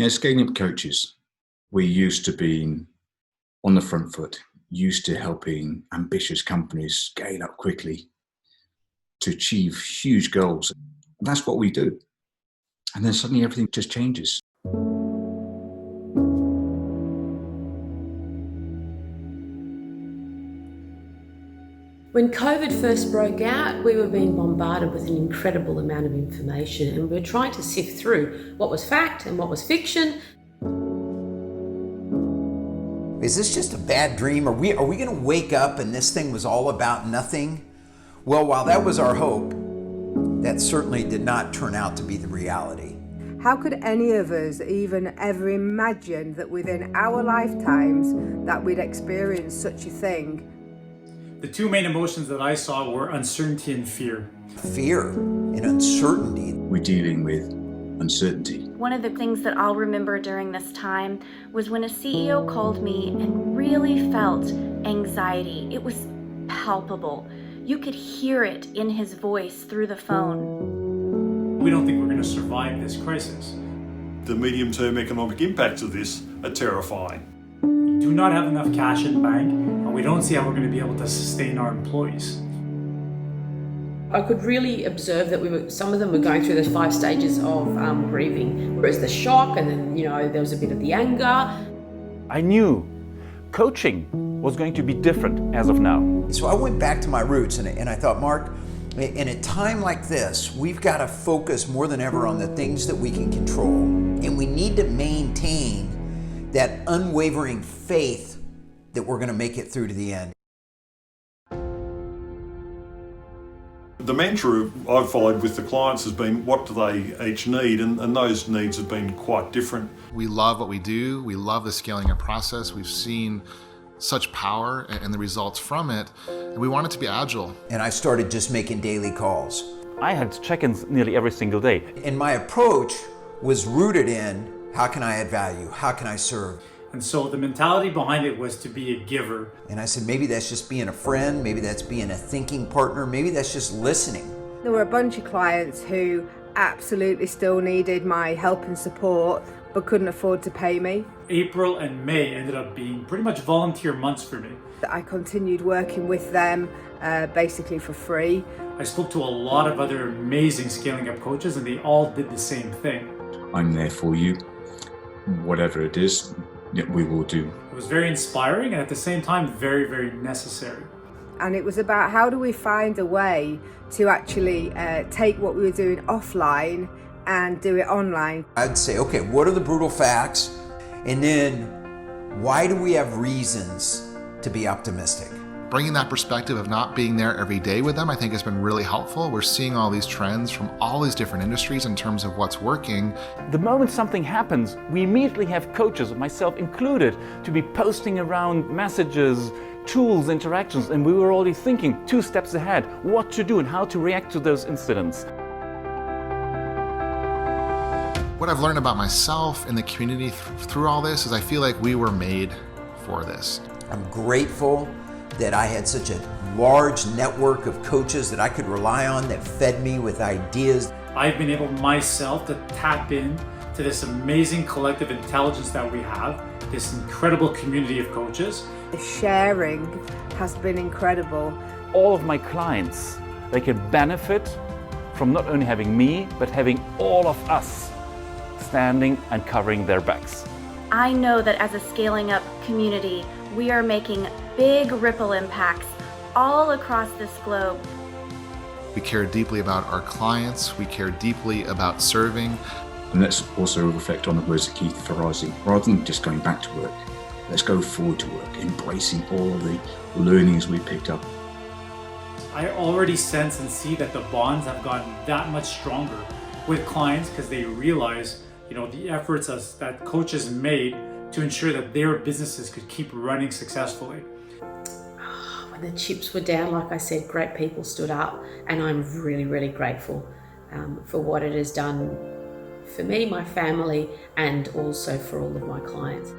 Scaling up coaches, we used to being on the front foot, used to helping ambitious companies scale up quickly to achieve huge goals. And that's what we do. And then suddenly everything just changes. When COVID first broke out, we were being bombarded with an incredible amount of information, and we were trying to sift through what was fact and what was fiction. Is this just a bad dream? Are we going to wake up and this thing was all about nothing? Well, while that was our hope, that certainly did not turn out to be the reality. How could any of us even ever imagine that within our lifetimes that we'd experience such a thing? The two main emotions that I saw were uncertainty and fear. Fear and uncertainty. We're dealing with uncertainty. One of the things that I'll remember during this time was when a CEO called me and really felt anxiety. It was palpable. You could hear it in his voice through the phone. We don't think we're going to survive this crisis. The medium-term economic impacts of this are terrifying. We do not have enough cash in the bank, and we don't see how we're going to be able to sustain our employees. I could really observe that some of them were going through the 5 stages of grieving. Whereas the shock, and then there was a bit of the anger. I knew coaching was going to be different as of now. So I went back to my roots and I thought, Mark, in a time like this, we've got to focus more than ever on the things that we can control. And we need to maintain that unwavering faith that we're going to make it through to the end. The mantra I've followed with the clients has been, what do they each need? And those needs have been quite different. We love what we do. We love the scaling up process. We've seen such power and the results from it. And we want it to be agile. And I started just making daily calls. I had check-ins nearly every single day. And my approach was rooted in, how can I add value? How can I serve? And so the mentality behind it was to be a giver. And I said, maybe that's just being a friend, maybe that's being a thinking partner, maybe that's just listening. There were a bunch of clients who absolutely still needed my help and support, but couldn't afford to pay me. April and May ended up being pretty much volunteer months for me. I continued working with them basically for free. I spoke to a lot of other amazing scaling up coaches, and they all did the same thing. I'm there for you. Whatever it is, we will do. It was very inspiring and at the same time very, very necessary. And it was about how do we find a way to actually take what we were doing offline and do it online. I'd say, okay, what are the brutal facts? And then why do we have reasons to be optimistic? Bringing that perspective of not being there every day with them, I think has been really helpful. We're seeing all these trends from all these different industries in terms of what's working. The moment something happens, we immediately have coaches, myself included, to be posting around messages, tools, interactions, and we were already thinking 2 steps ahead, what to do and how to react to those incidents. What I've learned about myself and the community through all this is I feel like we were made for this. I'm grateful that I had such a large network of coaches that I could rely on that fed me with ideas. I've been able myself to tap in to this amazing collective intelligence that we have, this incredible community of coaches. The sharing has been incredible. All of my clients, they can benefit from not only having me, but having all of us standing and covering their backs. I know that as a scaling up community, we are making big ripple impacts all across this globe. We care deeply about our clients. We care deeply about serving. And let's also reflect on the words of Keith Ferrazzi. Rather than just going back to work, let's go forward to work, embracing all of the learnings we picked up. I already sense and see that the bonds have gotten that much stronger with clients because they realize, the efforts that coaches made to ensure that their businesses could keep running successfully. When the chips were down, like I said, great people stood up, and I'm really, really grateful for what it has done for me, my family, and also for all of my clients.